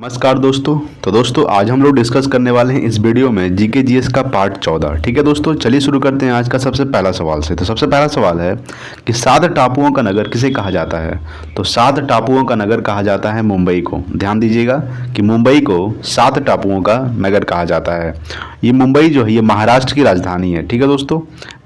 नमस्कार दोस्तों। तो दोस्तों आज हम लोग डिस्कस करने वाले हैं इस वीडियो में जीके जीएस का पार्ट 14। ठीक है दोस्तों, चलिए शुरू करते हैं आज का सबसे पहला सवाल से। तो सबसे पहला सवाल है कि 7 टापुओं का नगर किसे कहा जाता है। तो 7 टापुओं का नगर कहा जाता है मुंबई को। ध्यान दीजिएगा कि मुंबई को 7 टापुओं का नगर कहा जाता है। ये मुंबई जो है ये महाराष्ट्र की राजधानी है। ठीक है दोस्तों।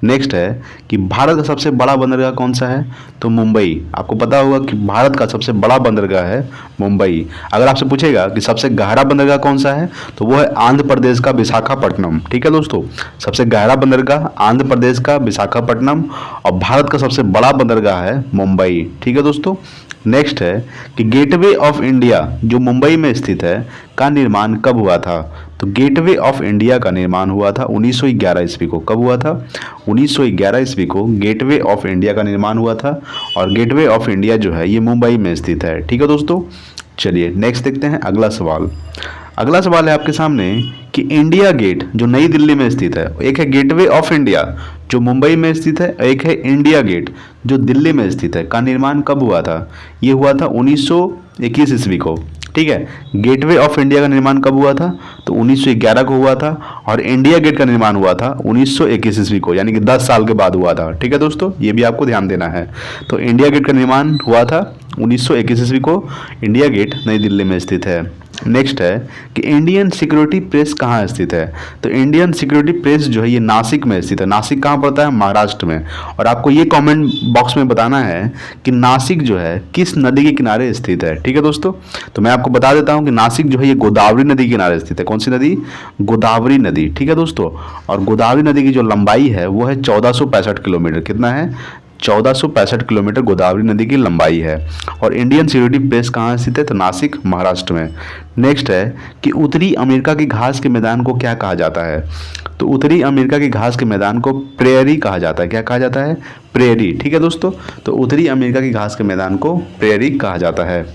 नेक्स्ट है कि भारत का सबसे बड़ा बंदरगाह कौन सा है। तो मुंबई। आपको पता होगा कि भारत का सबसे बड़ा बंदरगाह है मुंबई। अगर आपसे पूछेगा कि सबसे गहरा बंदरगाह कौन सा है तो वो है आंध्र प्रदेश का विशाखापट्टनम। ठीक है दोस्तों, सबसे गहरा बंदरगाह आंध्र प्रदेश का विशाखापट्टनम और भारत का सबसे बड़ा बंदरगाह है मुंबई। ठीक है दोस्तों। नेक्स्ट है कि गेटवे ऑफ इंडिया जो मुंबई में स्थित है का निर्माण कब हुआ था। तो गेटवे ऑफ इंडिया का निर्माण हुआ था 1911 ईस्वी को। कब हुआ था? 1911 ईस्वी को गेटवे ऑफ इंडिया का निर्माण हुआ था और गेटवे ऑफ इंडिया जो है ये मुंबई में स्थित है। ठीक है दोस्तों। चलिए नेक्स्ट देखते हैं अगला सवाल। अगला सवाल है आपके सामने कि इंडिया गेट जो नई दिल्ली में स्थित है, एक है गेटवे ऑफ इंडिया जो मुंबई में स्थित है, एक है इंडिया गेट जो दिल्ली में स्थित है, का निर्माण कब हुआ था। ये हुआ था 1921 ईस्वी को। ठीक है। गेटवे ऑफ इंडिया का निर्माण कब हुआ था? तो 1911 को हुआ था और इंडिया गेट का निर्माण हुआ था 1921 ईस्वी को, यानी कि 10 साल के बाद हुआ था। ठीक है दोस्तों, ये भी आपको ध्यान देना है। तो इंडिया गेट का निर्माण हुआ था 1921 ईस्वी को। इंडिया गेट नई दिल्ली में स्थित है। नेक्स्ट है कि इंडियन सिक्योरिटी प्रेस कहाँ स्थित है। तो इंडियन सिक्योरिटी प्रेस जो है ये नासिक में स्थित है। नासिक कहाँ पड़ता है? महाराष्ट्र में। और आपको ये कमेंट बॉक्स में बताना है कि नासिक जो है किस नदी के किनारे स्थित है। ठीक है दोस्तों। तो मैं आपको बता देता हूँ कि नासिक जो है ये गोदावरी नदी के किनारे स्थित है। कौन सी नदी? गोदावरी नदी। ठीक है दोस्तों। और गोदावरी नदी की जो लंबाई है वो है 1465 किलोमीटर। कितना है? 1465 किलोमीटर गोदावरी नदी की लंबाई है। और इंडियन सिक्योरिटी प्रेस कहाँ स्थित है? तो नासिक महाराष्ट्र में। नेक्स्ट है कि उत्तरी अमेरिका की घास के मैदान को क्या कहा जाता है। तो उत्तरी अमेरिका की घास के मैदान को प्रेयरी कहा जाता है। क्या कहा जाता है? प्रेयरी। ठीक है दोस्तों। तो उत्तरी अमेरिका की घास के मैदान को प्रेयरी कहा जाता है।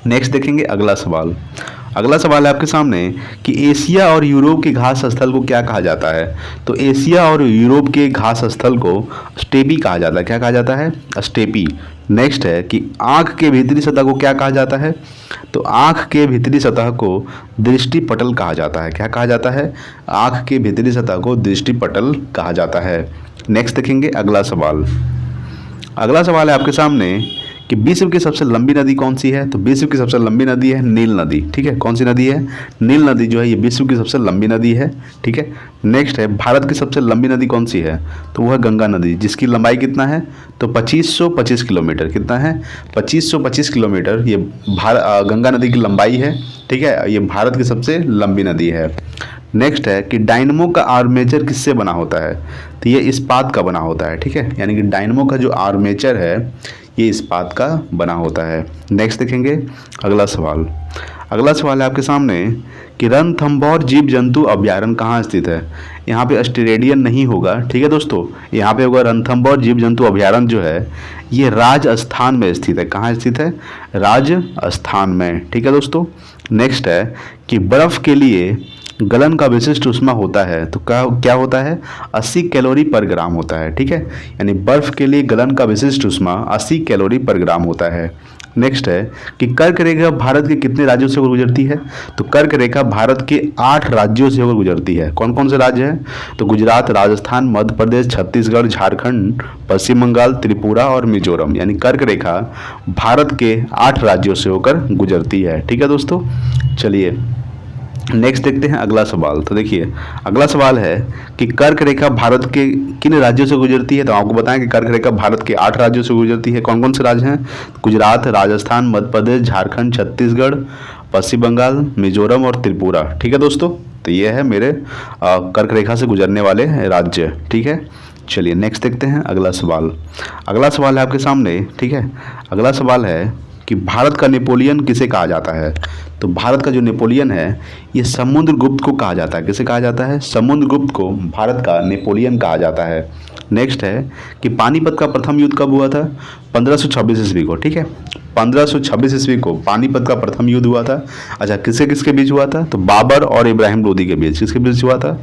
नेक्स्ट देखेंगे अगला सवाल। अगला सवाल है आपके सामने कि एशिया और यूरोप के घास स्थल को क्या कहा जाता है। तो एशिया और यूरोप के घास स्थल को स्टेपी कहा जाता है। क्या कहा जाता है? स्टेपी। नेक्स्ट है कि आँख के भीतरी सतह को क्या कहा जाता है। तो आँख के भीतरी सतह को दृष्टिपटल कहा जाता है। क्या कहा जाता है? आँख के भीतरी सतह को दृष्टिपटल कहा जाता है। नेक्स्ट देखेंगे अगला सवाल। अगला सवाल है आपके सामने कि विश्व की सबसे लंबी नदी कौन सी है। तो विश्व की सबसे लंबी नदी है नील नदी। ठीक है। कौन सी नदी है? नील नदी जो है ये विश्व की सबसे लंबी नदी है। ठीक है। नेक्स्ट है भारत की सबसे लंबी नदी कौन सी है। तो वह है गंगा नदी, जिसकी लंबाई कितना है? तो 2525 किलोमीटर। कितना है? 2525 किलोमीटर ये गंगा नदी की लंबाई है। ठीक है। ये भारत की सबसे लंबी नदी है। नेक्स्ट है कि डायनमो का आर्मेचर किससे बना होता है। तो ये इस्पात का बना होता है। ठीक है। यानी कि डायनमो का जो आर्मेचर है ये इस्पात का बना होता है। नेक्स्ट देखेंगे अगला सवाल। अगला सवाल है आपके सामने कि रणथंभौर जीव जंतु अभ्यारण्य कहाँ स्थित है। यहाँ पे ऑस्ट्रेलियन नहीं होगा। ठीक है दोस्तों। यहाँ पे होगा रणथंभौर जीव जंतु अभ्यारण्य जो है ये राजस्थान में स्थित है। कहाँ स्थित है? राजस्थान में। ठीक है दोस्तों। नेक्स्ट है कि बर्फ के लिए गलन का विशिष्ट ऊष्मा होता है। तो क्या होता है? 80 कैलोरी पर ग्राम होता है। ठीक है। यानी बर्फ के लिए गलन का विशिष्ट ऊष्मा 80 कैलोरी पर ग्राम होता है। नेक्स्ट है कि कर्क रेखा भारत के कितने राज्यों से होकर गुजरती है। तो कर्क रेखा भारत के 8 राज्यों से होकर गुजरती है। कौन कौन से राज्य हैं? तो गुजरात, राजस्थान, मध्य प्रदेश, छत्तीसगढ़, झारखंड, पश्चिम बंगाल, त्रिपुरा और मिजोरम। यानी कर्क रेखा भारत के 8 राज्यों से होकर गुजरती है। ठीक है दोस्तों। चलिए नेक्स्ट देखते हैं अगला सवाल। तो देखिए अगला सवाल है कि कर्क रेखा भारत के किन राज्यों से गुजरती है। तो आपको बताएं कि कर्क रेखा भारत के 8 राज्यों से गुजरती है। कौन कौन से राज्य हैं? गुजरात, राजस्थान, मध्य प्रदेश, झारखंड, छत्तीसगढ़, पश्चिम बंगाल, मिजोरम और त्रिपुरा। ठीक है दोस्तों। तो ये है मेरे कर्क रेखा से गुजरने वाले राज्य। ठीक है। चलिए नेक्स्ट देखते हैं अगला सवाल। अगला सवाल है आपके सामने। ठीक है। अगला सवाल है कि भारत का नेपोलियन किसे कहा जाता है। तो भारत का जो नेपोलियन है ये समुद्रगुप्त को कहा जाता है। किसे कहा जाता है? समुद्रगुप्त को भारत का नेपोलियन कहा जाता है। नेक्स्ट है कि पानीपत का प्रथम युद्ध कब हुआ था। 1526 ईस्वी को। ठीक है। 1526 ईस्वी को पानीपत का प्रथम युद्ध हुआ था। अच्छा, किसके किसके बीच हुआ था? तो बाबर और इब्राहिम लोदी के बीच। किसके बीच हुआ था?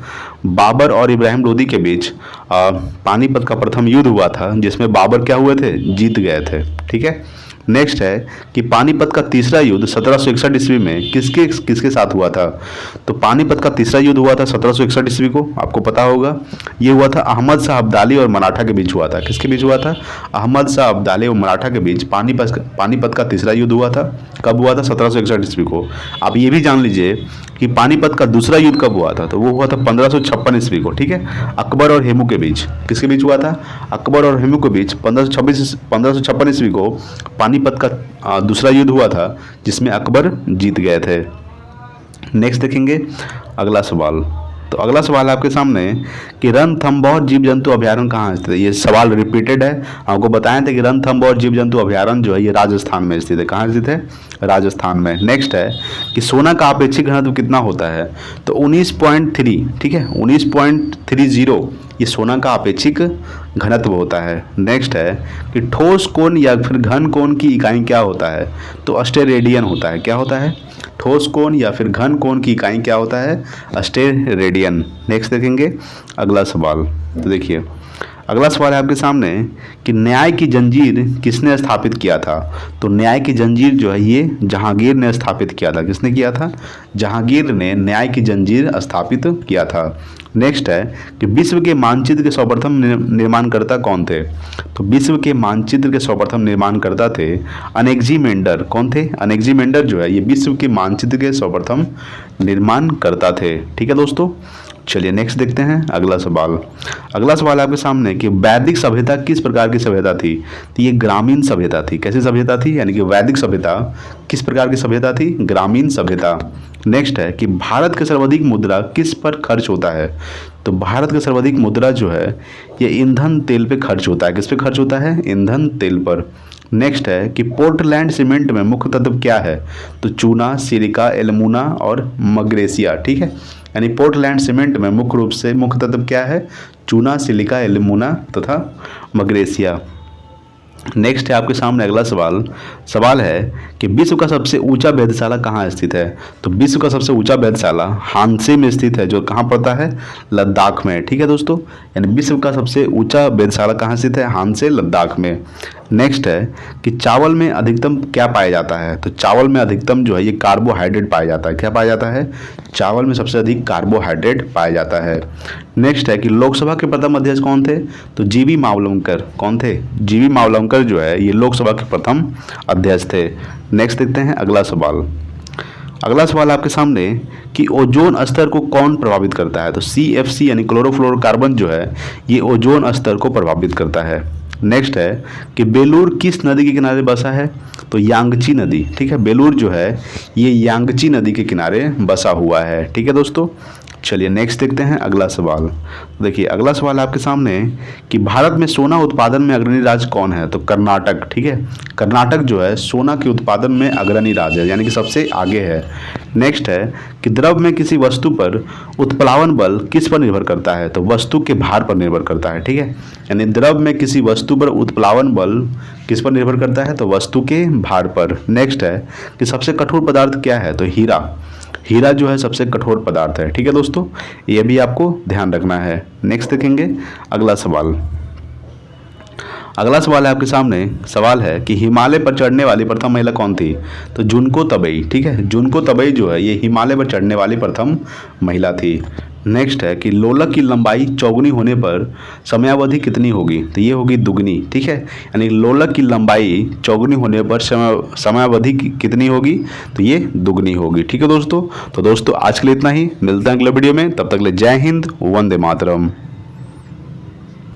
बाबर और इब्राहिम लोदी के बीच पानीपत का प्रथम युद्ध हुआ था, जिसमें बाबर क्या हुए थे? जीत गए थे। ठीक है। नेक्स्ट है कि पानीपत का तीसरा युद्ध 1761 ईस्वी में किसके किसके साथ हुआ था। तो पानीपत का तीसरा युद्ध हुआ था 1761 ईस्वी को, आपको पता होगा। ये हुआ था अहमद शाह अब्दाली और मराठा के बीच हुआ था। किसके बीच हुआ था? अहमद शाह अब्दाली और मराठा के बीच पानीपत का तीसरा युद्ध हुआ था। कब हुआ था? 1761 ईस्वी को। आप ये भी जान लीजिए कि पानीपत का दूसरा युद्ध कब हुआ था, तो वो हुआ था 1556 ईस्वी को। ठीक है, अकबर और हेमू के बीच। किसके बीच हुआ था? अकबर और हेमू के बीच 1556 ईस्वी को पानीपत का दूसरा युद्ध हुआ था, जिसमें अकबर जीत गए थे। नेक्स्ट देखेंगे अगला सवाल। तो अगला सवाल है आपके सामने कि रणथंभौर जीव जंतु अभयारण्य कहाँ स्थित है। ये सवाल रिपीटेड है, आपको बताए थे कि रणथंभौर जीव जंतु अभयारण्य जो है ये राजस्थान में स्थित है। कहाँ स्थित है? राजस्थान में। नेक्स्ट है कि सोना का अपेक्षिक घनत्व कितना होता है, तो 19.3। ठीक है, 19.30 ये सोना का अपेक्षिक घनत्व होता है। नेक्स्ट है कि ठोस कोण या फिर घन कोण की इकाई क्या होता है, तो अस्टेरेडियन होता है। क्या होता है? ठोस कोण या फिर घन कोण की इकाई क्या होता है? अस्टेरेडियन। नेक्स्ट देखेंगे अगला सवाल। तो देखिए अगला सवाल है आपके सामने कि न्याय की जंजीर किसने स्थापित किया था। तो न्याय की जंजीर जो है ये जहांगीर ने स्थापित किया था। किसने किया था? जहांगीर ने न्याय की जंजीर स्थापित किया था। नेक्स्ट है कि विश्व के मानचित्र के सर्वप्रथम निर्माणकर्ता कौन थे। तो विश्व के मानचित्र के सर्वप्रथम निर्माणकर्ता थे अनेक्सीमेंडर। कौन थे? अनेक्सीमेंडर जो है ये विश्व के मानचित्र के सर्वप्रथम निर्माणकर्ता थे। ठीक है दोस्तों, चलिए नेक्स्ट देखते हैं अगला सवाल। अगला सवाल आपके सामने कि वैदिक सभ्यता किस प्रकार की सभ्यता थी। तो ये ग्रामीण सभ्यता थी। कैसी सभ्यता थी? यानी कि वैदिक सभ्यता किस प्रकार की सभ्यता थी? ग्रामीण सभ्यता। नेक्स्ट है कि भारत का सर्वाधिक मुद्रा किस पर खर्च होता है। तो भारत का सर्वाधिक मुद्रा जो है ये ईंधन तेल पे खर्च होता है। किस पे खर्च होता है? ईंधन तेल पर। नेक्स्ट है कि पोर्टलैंड सीमेंट में मुख्य तत्व क्या है। तो चूना, सिलिका, एल्युमिना और मैग्नीशिया। ठीक है, यानी पोर्टलैंड सीमेंट में मुख्य रूप से मुख्य तत्व क्या है? चूना, सिलिका, एल्युमिना तथा मैग्नीशिया। नेक्स्ट है आपके सामने अगला सवाल है कि विश्व का सबसे ऊंचा वेधशाला कहाँ स्थित है। तो विश्व का सबसे ऊंचा वेधशाला हांसे में स्थित है, जो कहाँ पड़ता है? लद्दाख में। ठीक है दोस्तों, यानी विश्व का सबसे ऊंचा वेधशाला कहाँ स्थित है? हांसे, लद्दाख में। नेक्स्ट है कि चावल में अधिकतम क्या पाया जाता है। तो चावल में अधिकतम जो है ये कार्बोहाइड्रेट पाया जाता है। क्या पाया जाता है? चावल में सबसे अधिक कार्बोहाइड्रेट पाया जाता है। नेक्स्ट है कि लोकसभा के प्रथम अध्यक्ष कौन थे। तो जीवी मावलंकर। कौन थे? जीवी मावलंकर जो है ये लोकसभा के प्रथम अध्यक्ष थे। नेक्स्ट देखते हैं अगला सवाल। अगला सवाल आपके सामने कि ओजोन स्तर को कौन प्रभावित करता है। तो CFC यानी क्लोरोफ्लोरोकार्बन जो है ये ओजोन स्तर को प्रभावित करता है। नेक्स्ट है कि बेलूर किस नदी के किनारे बसा है। तो यांगची नदी। ठीक है, बेलूर जो है ये यांगची नदी के किनारे बसा हुआ है। ठीक है दोस्तों, चलिए नेक्स्ट देखते हैं अगला सवाल। देखिए अगला सवाल आपके सामने कि भारत में सोना उत्पादन में अग्रणी राज्य कौन है। तो कर्नाटक। ठीक है, कर्नाटक जो है सोना के उत्पादन में अग्रणी राज्य है, यानी कि सबसे आगे है। नेक्स्ट है कि द्रव में किसी वस्तु पर उत्प्लावन बल किस पर निर्भर करता है। तो वस्तु के भार पर निर्भर करता है। ठीक है, यानी द्रव में किसी वस्तु पर उत्प्लावन बल किस पर निर्भर करता है। तो वस्तु के भार पर। नेक्स्ट है कि सबसे कठोर पदार्थ क्या है। तो हीरा। हीरा जो है सबसे कठोर पदार्थ है। ठीक है दोस्तों, ये भी आपको ध्यान रखना है। नेक्स्ट देखेंगे अगला सवाल। अगला सवाल है आपके सामने। सवाल है कि हिमालय पर चढ़ने वाली प्रथम महिला कौन थी। तो जुनको तबई। ठीक है, जुनको तबई जो है ये हिमालय पर चढ़ने वाली प्रथम महिला थी। नेक्स्ट है कि लोलक की लंबाई चौगुनी होने पर समयावधि कितनी होगी। तो ये होगी दुगनी। ठीक है, यानी लोलक की लंबाई चौगुनी होने पर समयावधि कितनी होगी। तो ये दुगनी होगी। ठीक है दोस्तों, तो दोस्तों आज के लिए इतना ही। मिलते हैं अगले वीडियो में, तब तक के लिए जय हिंद, वंदे मातरम।